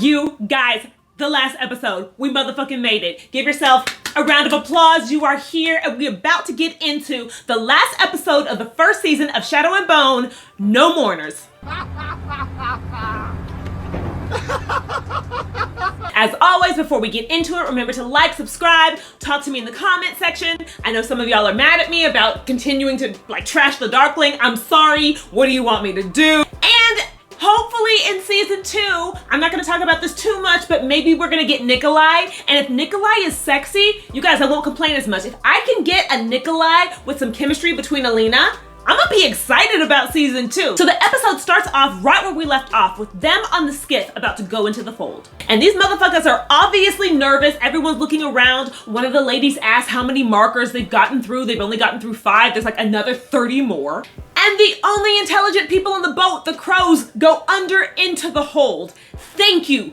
You guys, the last episode, we motherfucking made it. Give yourself a round of applause. You are here and we're about to get into the last episode of the first season of Shadow and Bone, No Mourners. As always, before we get into it, remember to like, subscribe, talk to me in the comment section. I know some of y'all are mad at me about continuing to trash the Darkling. I'm sorry. What do you want me to do? And hopefully in season 2, I'm not going to talk about this too much, but maybe we're going to get Nikolai. And if Nikolai is sexy, you guys, I won't complain as much. If I can get a Nikolai with some chemistry between Alina, I'm gonna be excited about season 2. So the episode starts off right where we left off, with them on the skiff about to go into the fold. And these motherfuckers are obviously nervous. Everyone's looking around. One of the ladies asks how many markers they've gotten through. They've only gotten through 5. There's like another 30 more. And the only intelligent people on the boat, the crows, go under into the hold. Thank you.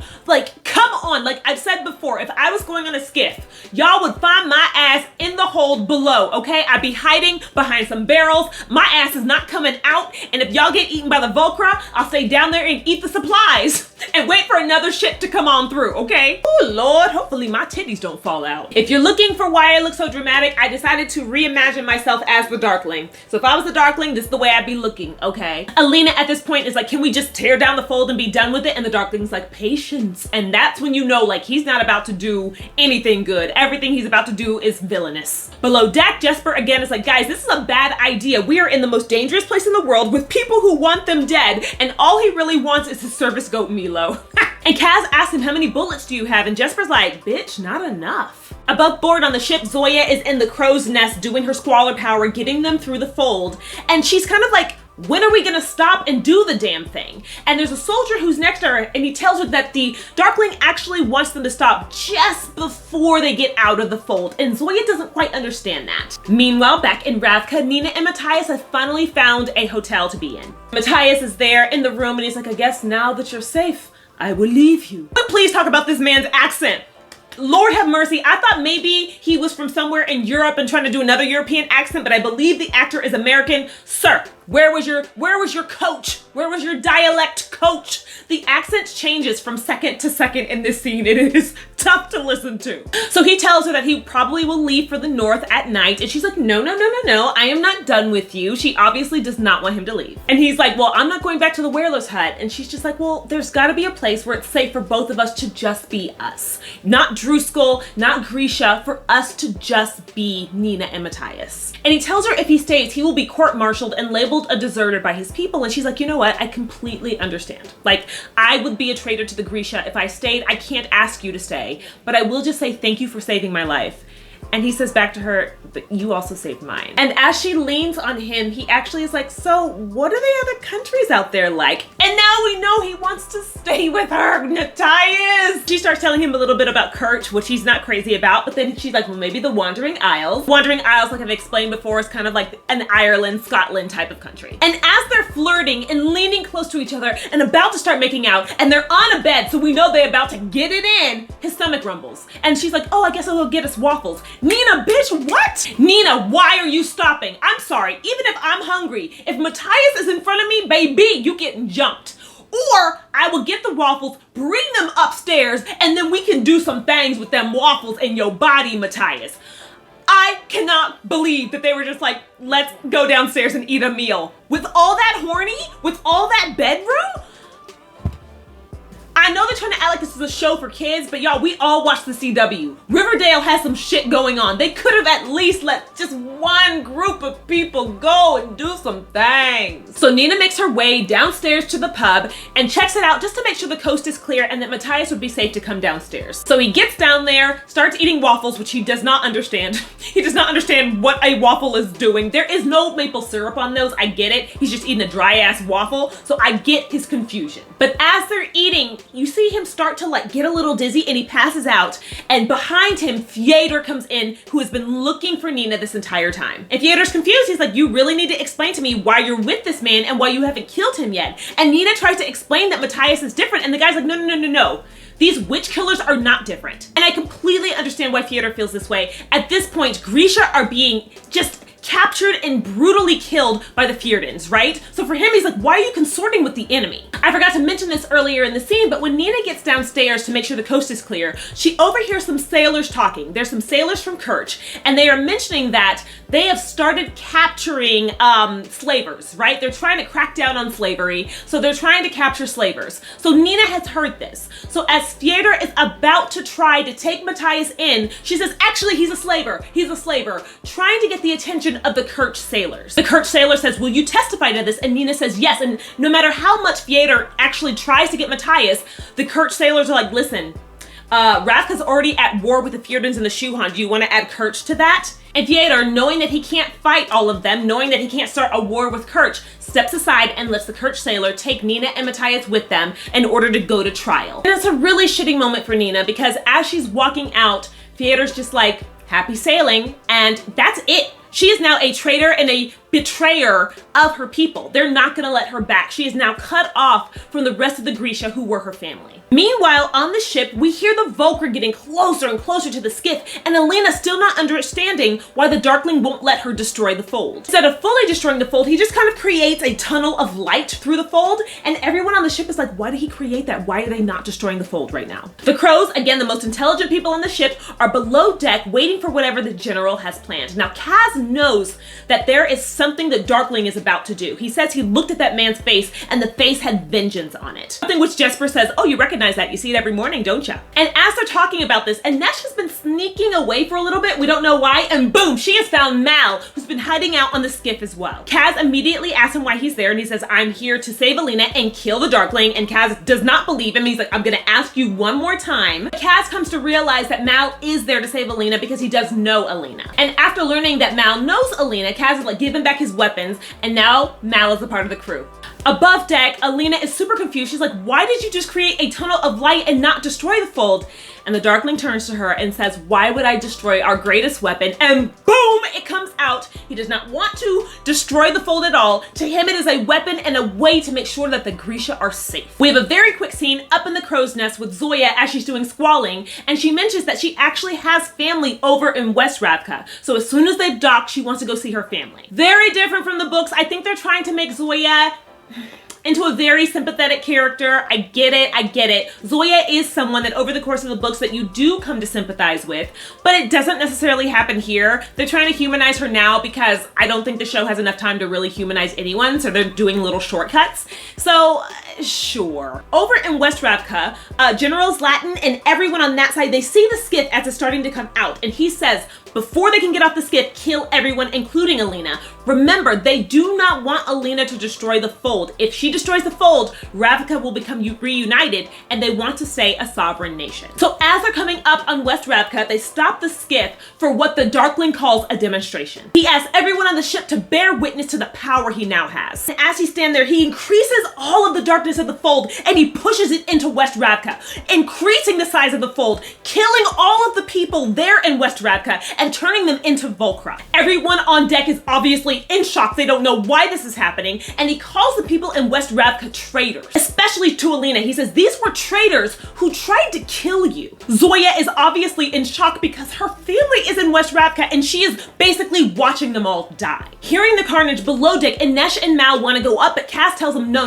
Come on. Like I've said before, if I was going on a skiff, y'all would find my ass in the hold below, okay? I'd be hiding behind some barrels. My ass is not coming out. And if y'all get eaten by the Volcra, I'll stay down there and eat the supplies and wait for another ship to come on through, okay? Oh, Lord. Hopefully my titties don't fall out. If you're looking for why I look so dramatic, I decided to reimagine myself as the Darkling. So if I was the Darkling, this is the way I'd be looking, okay? Alina at this point is like, can we just tear down the fold and be done with it? And the Darkling's like, patience. And that's when you know, he's not about to do anything good. Everything he's about to do is villainous. Below deck, Jesper again is like, guys, this is a bad idea. We are in the most dangerous place in the world with people who want them dead. And all he really wants is his service goat Milo. And Kaz asks him, how many bullets do you have? And Jesper's like, bitch, not enough. Above board on the ship, Zoya is in the crow's nest doing her squalor power, getting them through the fold. And she's kind of like, when are we gonna stop and do the damn thing? And there's a soldier who's next to her and he tells her that the Darkling actually wants them to stop just before they get out of the fold. And Zoya doesn't quite understand that. Meanwhile, back in Ravka, Nina and Matthias have finally found a hotel to be in. Matthias is there in the room and he's like, I guess now that you're safe, I will leave you. But please talk about this man's accent. Lord have mercy. I thought maybe he was from somewhere in Europe and trying to do another European accent, but I believe the actor is American. Sir, where was your coach? Where was your dialect coach? The accent changes from second to second in this scene. It is tough to listen to. So he tells her that he probably will leave for the north at night. And she's like, no, I am not done with you. She obviously does not want him to leave. And he's like, well, I'm not going back to the Werel's hut. And she's just like, well, there's gotta be a place where it's safe for both of us to just be us. Not Druskull, not Grisha, for us to just be Nina and Matthias. And he tells her if he stays, he will be court-martialed and labeled a deserter by his people. And she's like, you know what? I completely understand. I would be a traitor to the Grisha if I stayed. I can't ask you to stay, but I will just say thank you for saving my life. And he says back to her, but you also saved mine. And as she leans on him, he actually is like, so what are the other countries out there like? And now we know he wants to stay with her, Matthias. She starts telling him a little bit about Kurt, which he's not crazy about, but then she's like, well, maybe the Wandering Isles. Wandering Isles, like I've explained before, is kind of like an Ireland, Scotland type of country. And as they're flirting and leaning close to each other and about to start making out, and they're on a bed, so we know they're about to get it in, his stomach rumbles. And she's like, oh, I guess I'll go get us waffles. Nina, bitch, what? Nina, why are you stopping? I'm sorry, even if I'm hungry, if Matthias is in front of me, baby, you getting jumped. Or I will get the waffles, bring them upstairs, and then we can do some things with them waffles in your body, Matthias. I cannot believe that they were just like, let's go downstairs and eat a meal. With all that horny, with all that bedroom? I know they're trying to act like this is a show for kids, but y'all, we all watch the CW. Riverdale has some shit going on. They could have at least let just one group of people go and do some things. So Nina makes her way downstairs to the pub and checks it out just to make sure the coast is clear and that Matthias would be safe to come downstairs. So he gets down there, starts eating waffles, which he does not understand. He does not understand what a waffle is doing. There is no maple syrup on those. I get it. He's just eating a dry ass waffle. So I get his confusion. But as they're eating, you see him start to get a little dizzy and he passes out. And behind him, Theodor comes in, who has been looking for Nina this entire time. And Theodor's confused. He's like, you really need to explain to me why you're with this man and why you haven't killed him yet. And Nina tries to explain that Matthias is different. And the guy's like, no. These witch killers are not different. And I completely understand why Theodor feels this way. At this point, Grisha are being just captured and brutally killed by the Fjordans, right? So for him, he's like, why are you consorting with the enemy? I forgot to mention this earlier in the scene, but when Nina gets downstairs to make sure the coast is clear, she overhears some sailors talking. There's some sailors from Kerch, and they are mentioning that they have started capturing slavers, right? They're trying to crack down on slavery, so they're trying to capture slavers. So Nina has heard this. So as Theodor is about to try to take Matthias in, she says, actually, he's a slaver, trying to get the attention of the Kerch sailors. The Kerch sailor says, will you testify to this? And Nina says, yes. And no matter how much Theodor actually tries to get Matthias, the Kerch sailors are like, listen, Ravka's already at war with the Fjordans and the Shuhan. Do you want to add Kerch to that? And Theodor, knowing that he can't fight all of them, knowing that he can't start a war with Kerch, steps aside and lets the Kerch sailor take Nina and Matthias with them in order to go to trial. And it's a really shitty moment for Nina because as she's walking out, Theodor's just like, happy sailing, and that's it. She is now a traitor and a betrayer of her people. They're not gonna let her back. She is now cut off from the rest of the Grisha who were her family. Meanwhile, on the ship, we hear the Volker getting closer and closer to the skiff, and Alina still not understanding why the Darkling won't let her destroy the fold. Instead of fully destroying the fold, he just kind of creates a tunnel of light through the fold, and everyone on the ship is like, why did he create that? Why are they not destroying the fold right now? The crows, again, the most intelligent people on the ship, are below deck waiting for whatever the general has planned. Now, Kaz knows that there is something that Darkling is about to do. He says he looked at that man's face and the face had vengeance on it. Something which Jesper says, oh, you recognize that. You see it every morning, don't you? And as they're talking about this, Anesh has been sneaking away for a little bit. We don't know why. And boom, she has found Mal, who's been hiding out on the skiff as well. Kaz immediately asks him why he's there. And he says, I'm here to save Alina and kill the Darkling. And Kaz does not believe him. He's like, I'm going to ask you one more time. Kaz comes to realize that Mal is there to save Alina because he does know Alina. And after learning that Mal knows Alina, Kaz is like, give him back his weapons. And now Mal is a part of the crew. Above deck, Alina is super confused. She's like, why did you just create a tunnel of light and not destroy the fold? And the Darkling turns to her and says, why would I destroy our greatest weapon? And boom, it comes out. He does not want to destroy the fold at all. To him, it is a weapon and a way to make sure that the Grisha are safe. We have a very quick scene up in the crow's nest with Zoya as she's doing squalling, and she mentions that she actually has family over in West Ravka. So as soon as they've docked, she wants to go see her family. Very different from the books. I think they're trying to make Zoya into a very sympathetic character. I get it. Zoya is someone that over the course of the books that you do come to sympathize with, but it doesn't necessarily happen here. They're trying to humanize her now because I don't think the show has enough time to really humanize anyone, so they're doing little shortcuts. So, sure. Over in West Ravka, General Zlatan and everyone on that side, they see the skiff as it's starting to come out, and he says, before they can get off the skiff, kill everyone, including Alina. Remember, they do not want Alina to destroy the fold. If she destroys the fold, Ravka will become reunited, and they want to stay a sovereign nation. So as they're coming up on West Ravka, they stop the skiff for what the Darkling calls a demonstration. He asks everyone on the ship to bear witness to the power he now has. And as he stands there, he increases all of the darkness of the fold, and he pushes it into West Ravka, increasing the size of the fold, killing all of the people there in West Ravka, and turning them into Volkra. Everyone on deck is obviously in shock. They don't know why this is happening, and he calls the people in West Ravka traitors, especially to Alina. He says, these were traitors who tried to kill you. Zoya is obviously in shock because her family is in West Ravka, and she is basically watching them all die. Hearing the carnage below deck, Anesh and Mal want to go up, but Cass tells them, no,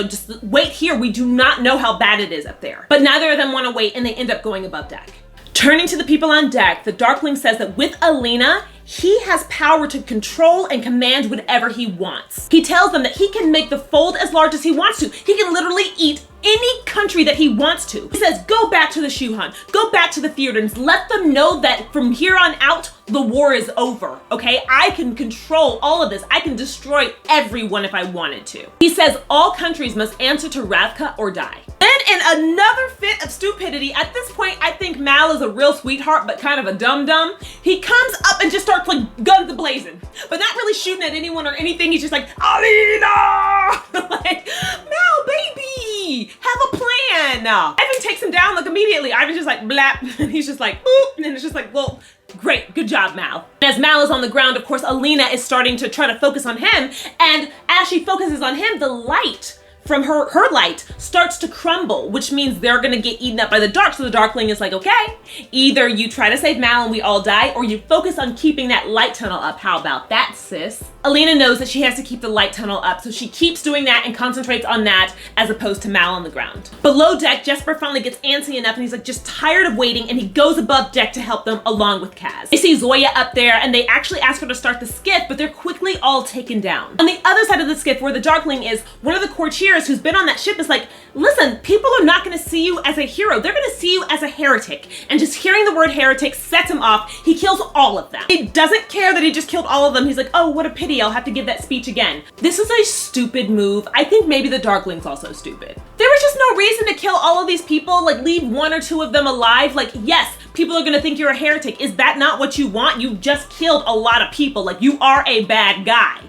just wait here. We do not know how bad it is up there. But neither of them want to wait, and they end up going above deck. Turning to the people on deck, the Darkling says that with Alina, he has power to control and command whatever he wants. He tells them that he can make the fold as large as he wants to. He can literally eat any country that he wants to. He says, go back to the Shuhan, go back to the Fjordans, let them know that from here on out, the war is over, okay? I can control all of this. I can destroy everyone if I wanted to. He says all countries must answer to Ravka or die. Then in another fit of stupidity, at this point, I think Mal is a real sweetheart, but kind of a dum-dum. He comes up and just starts like guns a-blazing, but not really shooting at anyone or anything. He's just like, Alina! Like, Mal, baby, have a plan. Ivan takes him down like immediately. Ivan's just like, blap, and he's just like, boop, and then it's just like, well, great, good job, Mal. As Mal is on the ground, of course, Alina is starting to try to focus on him, and as she focuses on him, the light from her light starts to crumble, which means they're gonna get eaten up by the dark. So the Darkling is like, okay, either you try to save Mal and we all die, or you focus on keeping that light tunnel up. How about that, sis? Alina knows that she has to keep the light tunnel up, so she keeps doing that and concentrates on that as opposed to Mal on the ground. Below deck, Jesper finally gets antsy enough and he's like just tired of waiting, and he goes above deck to help them along with Kaz. They see Zoya up there and they actually ask her to start the skiff, but they're quickly all taken down. On the other side of the skiff where the Darkling is, one of the courtiers who's been on that ship is like, listen, people are not gonna see you as a hero. They're gonna see you as a heretic. And just hearing the word heretic sets him off. He kills all of them. He doesn't care that he just killed all of them. He's like, oh, what a pity. I'll have to give that speech again. This is a stupid move. I think maybe the Darkling's also stupid. There was just no reason to kill all of these people, like leave one or two of them alive. Like, yes, people are gonna think you're a heretic. Is that not what you want? You just killed a lot of people. Like, you are a bad guy.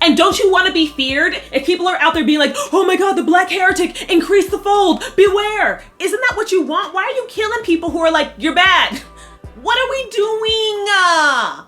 And don't you want to be feared? If people are out there being like, oh my God, the black heretic, increase the fold, beware. Isn't that what you want? Why are you killing people who are like, you're bad? What are we doing?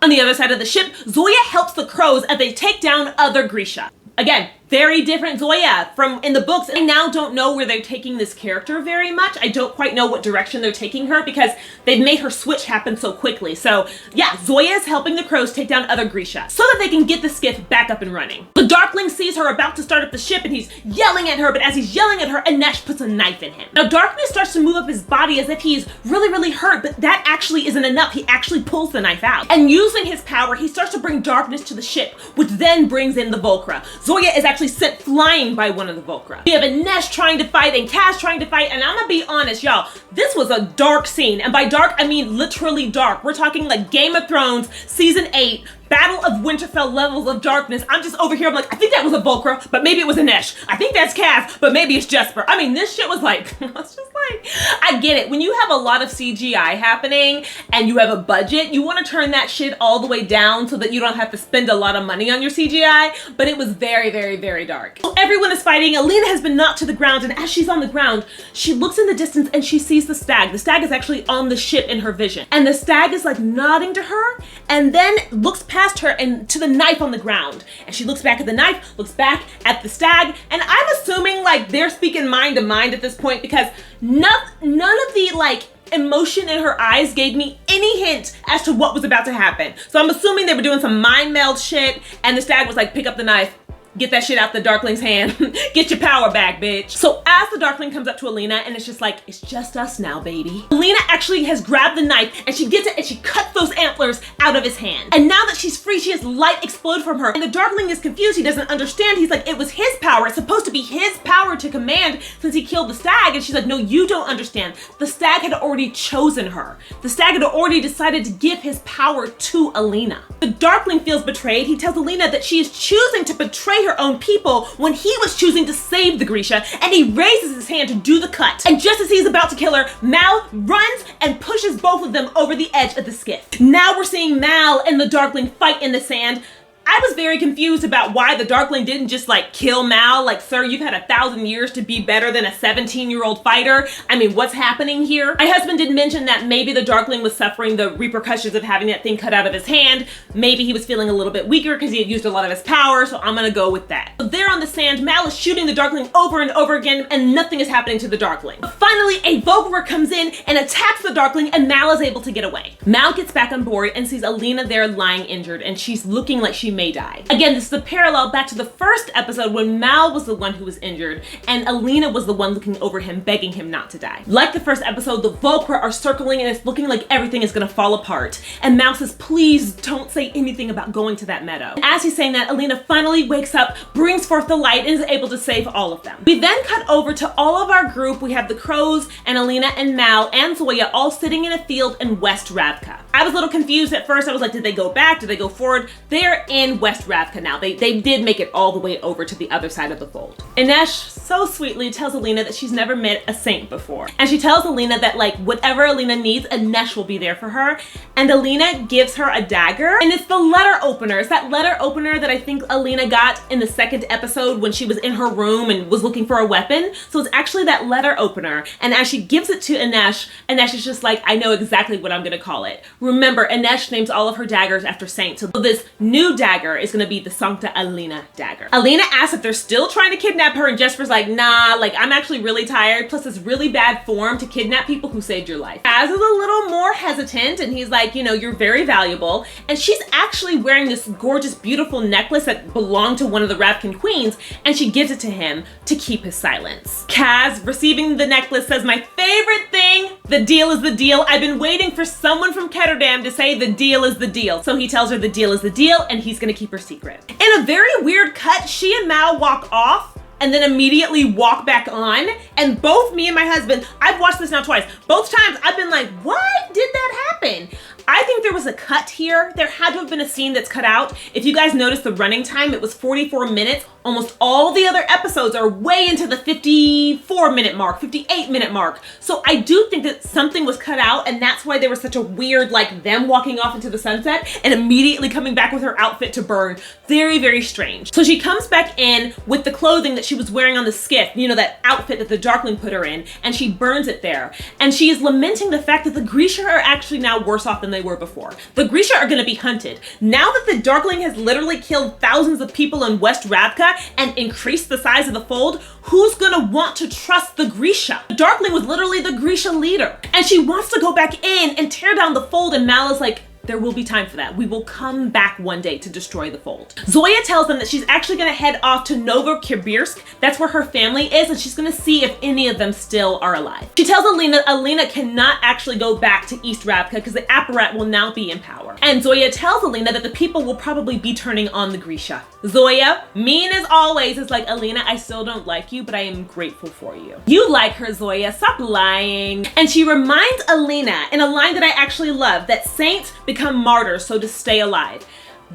On the other side of the ship, Zoya helps the crows as they take down other Grisha. Again, very different Zoya from in the books. I now don't know where they're taking this character very much. I don't quite know what direction they're taking her because they've made her switch happen so quickly. So yeah, Zoya is helping the crows take down other Grisha so that they can get the skiff back up and running. The Darkling sees her about to start up the ship and he's yelling at her, but as he's yelling at her, Anesh puts a knife in him. Now Darkness starts to move up his body as if he's really, really hurt, but that actually isn't enough. He actually pulls the knife out. And using his power, he starts to bring darkness to the ship, which then brings in the Volcra. Zoya is actually sent flying by one of the Volcra. We have Anesh trying to fight and Kaz trying to fight, and I'm gonna be honest, y'all, this was a dark scene. And by dark, I mean literally dark. We're talking like Game of Thrones, season 8, Battle of Winterfell levels of darkness. I'm just over here, I'm like, I think that was a Volcra, but maybe it was Anesh. I think that's Kaz, but maybe it's Jesper. I mean, this shit was like, I was just like, I get it. When you have a lot of CGI happening and you have a budget, you want to turn that shit all the way down so that you don't have to spend a lot of money on your CGI, but it was very, very, very dark. So everyone is fighting. Alina has been knocked to the ground, and as she's on the ground, she looks in the distance and she sees the stag. The stag is actually on the ship in her vision, and the stag is like nodding to her and then looks past her and to the knife on the ground. And she looks back at the knife, looks back at the stag, and I'm assuming like they're speaking mind to mind at this point because none of the like emotion in her eyes gave me any hint as to what was about to happen. So I'm assuming they were doing some mind meld shit and the stag was like, pick up the knife, get that shit out the Darkling's hand. Get your power back, bitch. So as the Darkling comes up to Alina and it's just like, it's just us now, baby. Alina actually has grabbed the knife and she gets it and she cuts those antlers out of his hand. And now that she's free, she has light explode from her. And the Darkling is confused. He doesn't understand. He's like, it was his power. It's supposed to be his power to command since he killed the stag. And she's like, no, you don't understand. The stag had already chosen her. The stag had already decided to give his power to Alina. The Darkling feels betrayed. He tells Alina that she is choosing to betray her own people when he was choosing to save the Grisha, and he raises his hand to do the cut. And just as he's about to kill her, Mal runs and pushes both of them over the edge of the skiff. Now we're seeing Mal and the Darkling fight in the sand. I was very confused about why the Darkling didn't just like kill Mal. Like, sir, you've had 1,000 years to be better than a 17-year-old fighter. I mean, what's happening here? My husband did mention that maybe the Darkling was suffering the repercussions of having that thing cut out of his hand. Maybe he was feeling a little bit weaker because he had used a lot of his power, so I'm gonna go with that. So there on the sand, Mal is shooting the Darkling over and over again, and nothing is happening to the Darkling. But finally, a Volcra comes in and attacks the Darkling, and Mal is able to get away. Mal gets back on board and sees Alina there lying injured, and she's looking like she may die. Again, this is a parallel back to the first episode when Mal was the one who was injured and Alina was the one looking over him, begging him not to die. Like the first episode, the Volcra are circling and it's looking like everything is gonna fall apart. And Mal says, please don't say anything about going to that meadow. And as he's saying that, Alina finally wakes up, brings forth the light, and is able to save all of them. We then cut over to all of our group. We have the crows and Alina and Mal and Zoya all sitting in a field in West Ravka. I was a little confused at first. I was like, did they go back? Did they go forward? They're in West Ravka now. They did make it all the way over to the other side of the fold. Anesh so sweetly tells Alina that she's never met a saint before. And she tells Alina that like whatever Alina needs, Anesh will be there for her. And Alina gives her a dagger. And it's the letter opener. It's that letter opener that I think Alina got in the second episode when she was in her room and was looking for a weapon. So it's actually that letter opener. And as she gives it to Anesh, Anesh is just like, I know exactly what I'm gonna call it. Remember, Inesh names all of her daggers after saints, so this new dagger is gonna be the Sancta Alina dagger. Alina asks if they're still trying to kidnap her, and Jesper's like, nah, like I'm actually really tired, plus it's really bad form to kidnap people who saved your life. Kaz is a little more hesitant, and he's like, you know, you're very valuable, and she's actually wearing this gorgeous, beautiful necklace that belonged to one of the Ravkan queens, and she gives it to him to keep his silence. Kaz, receiving the necklace, says, my favorite thing, the deal is the deal. I've been waiting for someone from Ketterdam to say the deal is the deal. So he tells her the deal is the deal, and he's gonna keep her secret. In a very weird cut, she and Mal walk off and then immediately walk back on. And both me and my husband, I've watched this now twice, both times I've been like, what did that happen? I think there was a cut here. There had to have been a scene that's cut out. If you guys notice the running time, it was 44 minutes. Almost all the other episodes are way into the 54-minute mark, 58-minute mark. So I do think that something was cut out, and that's why there was such a weird, like them walking off into the sunset and immediately coming back with her outfit to burn. Very, very strange. So she comes back in with the clothing that she was wearing on the skiff, you know, that outfit that the Darkling put her in, and she burns it there. And she is lamenting the fact that the Grisha are actually now worse off than they were before. The Grisha are gonna be hunted. Now that the Darkling has literally killed thousands of people in West Ravka and increased the size of the fold, who's gonna want to trust the Grisha? The Darkling was literally the Grisha leader, and she wants to go back in and tear down the fold, and Mal is like, there will be time for that. We will come back one day to destroy the fold. Zoya tells them that she's actually gonna head off to Novosibirsk. That's where her family is, and she's gonna see if any of them still are alive. She tells Alina cannot actually go back to East Ravka because the Apparat will now be in power. And Zoya tells Alina that the people will probably be turning on the Grisha. Zoya, mean as always, is like, Alina, I still don't like you, but I am grateful for you. You like her, Zoya, stop lying. And she reminds Alina in a line that I actually love, that saints become martyrs so to stay alive.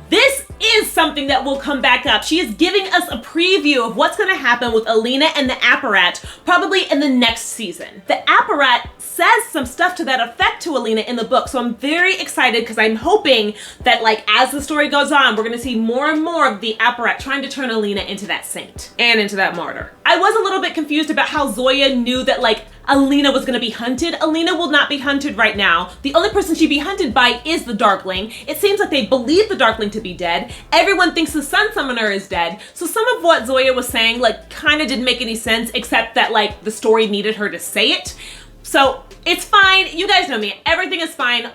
This is something that will come back up. She is giving us a preview of what's gonna happen with Alina and the Apparat probably in the next season. The Apparat says some stuff to that effect to Alina in the book, so I'm very excited because I'm hoping that, like, as the story goes on, we're gonna see more and more of the Apparat trying to turn Alina into that saint and into that martyr. I was a little bit confused about how Zoya knew that, like, Alina was gonna be hunted. Alina will not be hunted right now. The only person she'd be hunted by is the Darkling. It seems like they believe the Darkling to be dead. Everyone thinks the Sun Summoner is dead. So some of what Zoya was saying, like, kind of didn't make any sense, except that, like, the story needed her to say it. So it's fine. You guys know me. Everything is fine.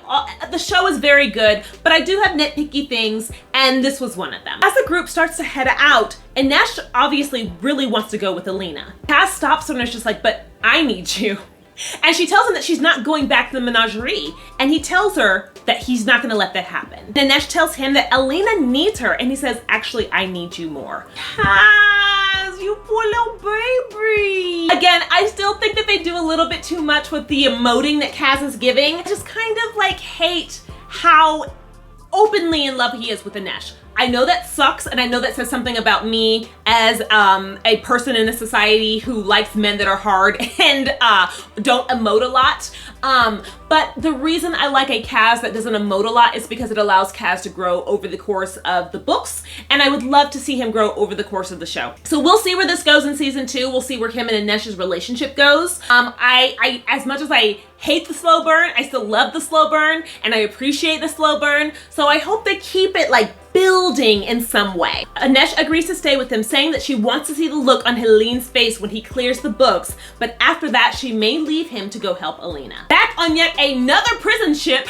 The show is very good, but I do have nitpicky things, and this was one of them. As the group starts to head out, Inesh obviously really wants to go with Alina. Kaz stops her and is just like, but I need you. And she tells him that she's not going back to the menagerie, and he tells her that he's not gonna let that happen. And Inesh tells him that Alina needs her, and he says, actually, I need you more. Kaz, you poor little baby. Again, I still think that they do a little bit too much with the emoting that Kaz is giving. I just kind of like hate how openly in love he is with Inesh. I know that sucks, and I know that says something about me as a person in a society who likes men that are hard and don't emote a lot. But the reason I like a Kaz that doesn't emote a lot is because it allows Kaz to grow over the course of the books, and I would love to see him grow over the course of the show. So we'll see where this goes in season 2. We'll see where him and Inesh's relationship goes. I as much as I hate the slow burn, I still love the slow burn, and I appreciate the slow burn. So I hope they keep it like building in some way. Inesh agrees to stay with him, saying that she wants to see the look on Helene's face when he clears the books, but after that she may leave him to go help Alina. Back on yet another prison ship,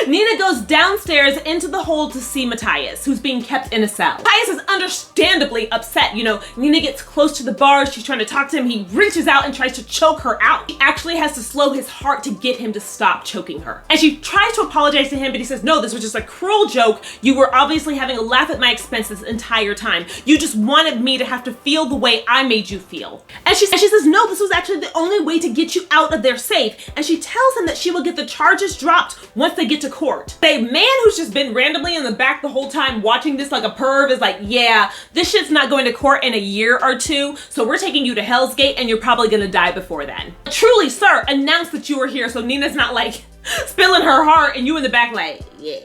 Nina goes downstairs into the hold to see Matthias, who's being kept in a cell. Matthias is understandably upset. You know, Nina gets close to the bars, she's trying to talk to him, he reaches out and tries to choke her out. She actually has to slow his heart to get him to stop choking her. And she tries to apologize to him, but he says, no, this was just a cruel joke. You were obviously having a laugh at my expense this entire time. You just wanted me to have to feel the way I made you feel. And she says, no, this was actually the only way to get you out of there safe. And she tells him that she will get the charges dropped once they get to court. The man who's just been randomly in the back the whole time watching this like a perv is like, yeah, this shit's not going to court in a year or two, so we're taking you to Hell's Gate and you're probably gonna die before then. Truly, sir, announce that you were here so Nina's not like spilling her heart and you in the back like, yeah.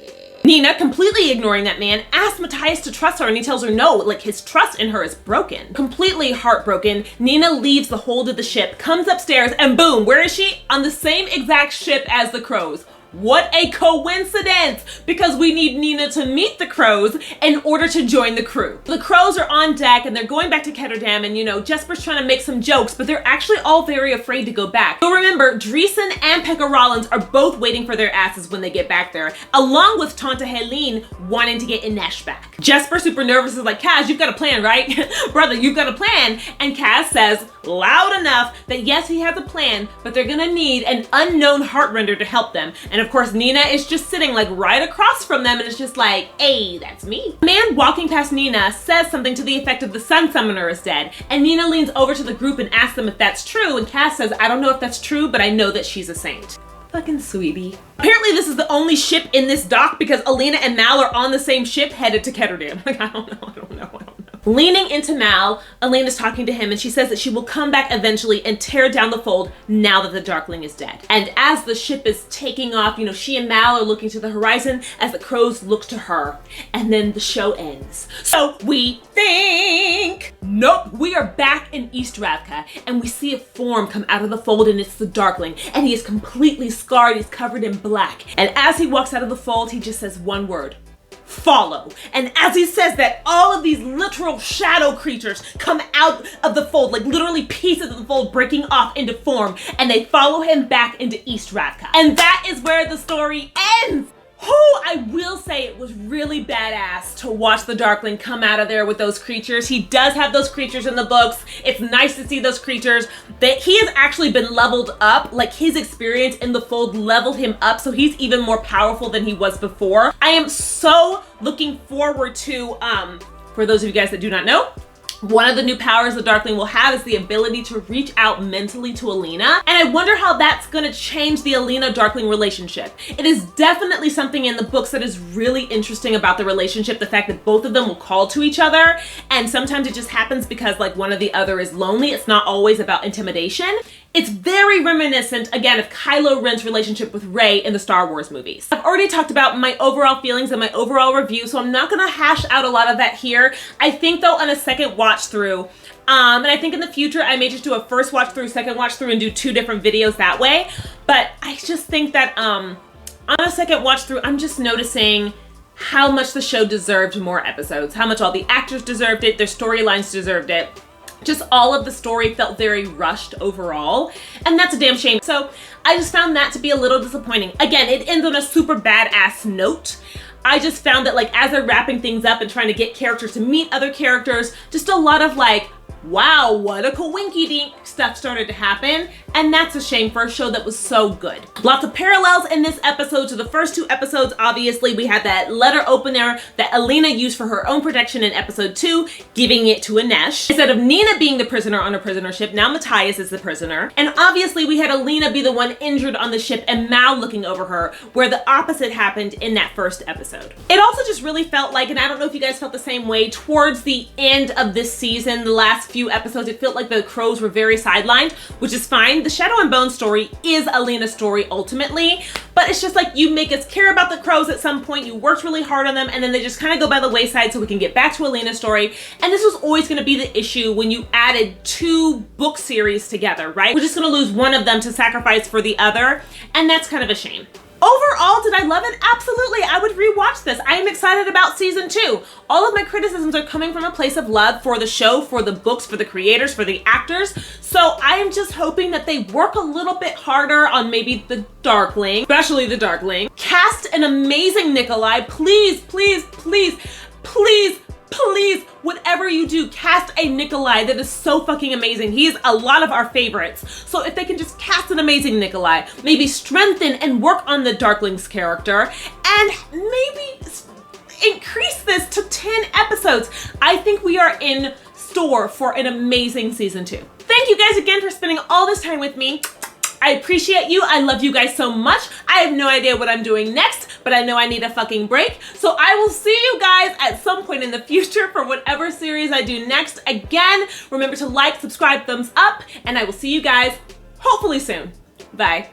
Nina, completely ignoring that man, asks Matthias to trust her, and he tells her no, like his trust in her is broken. Completely heartbroken, Nina leaves the hold of the ship, comes upstairs, and boom, where is she? On the same exact ship as the crows. What a coincidence! Because we need Nina to meet the crows in order to join the crew. The crows are on deck and they're going back to Ketterdam, and you know, Jesper's trying to make some jokes, but they're actually all very afraid to go back. You'll remember, Dreesen and Pekka Rollins are both waiting for their asses when they get back there, along with Tante Helene wanting to get Inesh back. Jesper, super nervous, is like, Kaz, you've got a plan, right? Brother, you've got a plan. And Kaz says, loud enough, that yes, he has a plan, but they're gonna need an unknown heartrender to help them. And of course, Nina is just sitting like right across from them, and it's just like, hey, that's me. A man walking past Nina says something to the effect of the Sun Summoner is dead, and Nina leans over to the group and asks them if that's true, and Kaz says, I don't know if that's true, but I know that she's a saint. Fucking sweetie. Apparently this is the only ship in this dock because Alina and Mal are on the same ship headed to Ketterdam. Like, I don't know. Leaning into Mal, Alina's talking to him, and she says that she will come back eventually and tear down the fold now that the Darkling is dead. And as the ship is taking off, you know, she and Mal are looking to the horizon as the crows look to her. And then the show ends. So we think, nope, we are back in East Ravka, and we see a form come out of the fold, and it's the Darkling. And he is completely scarred, he's covered in black. And as he walks out of the fold, he just says one word. Follow. And as he says that, all of these literal shadow creatures come out of the fold, like literally pieces of the fold breaking off into form, and they follow him back into East Ravka. And that is where the story ends. I will say it was really badass to watch the Darkling come out of there with those creatures. He does have those creatures in the books. It's nice to see those creatures. That he has actually been leveled up. Like, his experience in the fold leveled him up, so he's even more powerful than he was before. I am so looking forward to, for those of you guys that do not know, one of the new powers the Darkling will have is the ability to reach out mentally to Alina. And I wonder how that's gonna change the Alina-Darkling relationship. It is definitely something in the books that is really interesting about the relationship, the fact that both of them will call to each other. And sometimes it just happens because like one or the other is lonely. It's not always about intimidation. It's very reminiscent, again, of Kylo Ren's relationship with Rey in the Star Wars movies. I've already talked about my overall feelings and my overall review, so I'm not gonna hash out a lot of that here. I think though, on a second watch through, and I think in the future I may just do a first watch through, second watch through, and do 2 different videos that way. But I just think that on a second watch through, I'm just noticing how much the show deserved more episodes, how much all the actors deserved it, their storylines deserved it. Just all of the story felt very rushed overall, and that's a damn shame. So I just found that to be a little disappointing. Again, it ends on a super badass note. I just found that like as they're wrapping things up and trying to get characters to meet other characters, just a lot of like, wow, what a coinky-dink stuff started to happen, and that's a shame for a show that was so good. Lots of parallels in this episode to the first 2 episodes. Obviously, we had that letter opener that Alina used for her own protection in episode 2, giving it to Inesh. Instead of Nina being the prisoner on a prisoner ship, now Matthias is the prisoner. And obviously, we had Alina be the one injured on the ship and Mal looking over her, where the opposite happened in that first episode. It also just really felt like, and I don't know if you guys felt the same way, towards the end of this season, the last few episodes, it felt like the crows were very sidelined, which is fine. The Shadow and Bone story is Alina's story ultimately, but it's just like you make us care about the crows at some point, you worked really hard on them, and then they just kind of go by the wayside so we can get back to Alina's story. And this was always going to be the issue when you added 2 book series together, right? We're just going to lose one of them to sacrifice for the other, and that's kind of a shame. Overall, did I love it? Absolutely. I would rewatch this. I am excited about season 2. All of my criticisms are coming from a place of love for the show, for the books, for the creators, for the actors. So I am just hoping that they work a little bit harder on maybe the Darkling, especially the Darkling. Cast an amazing Nikolai. Please, please, please, please, please, whatever you do, cast a Nikolai that is so fucking amazing. He is a lot of our favorites. So if they can just cast an amazing Nikolai, maybe strengthen and work on the Darkling's character, and maybe increase this to 10 episodes, I think we are in store for an amazing season 2. Thank you guys again for spending all this time with me. I appreciate you. I love you guys so much. I have no idea what I'm doing next, but I know I need a fucking break. So I will see you guys at some point in the future for whatever series I do next. Again, remember to like, subscribe, thumbs up, and I will see you guys hopefully soon. Bye.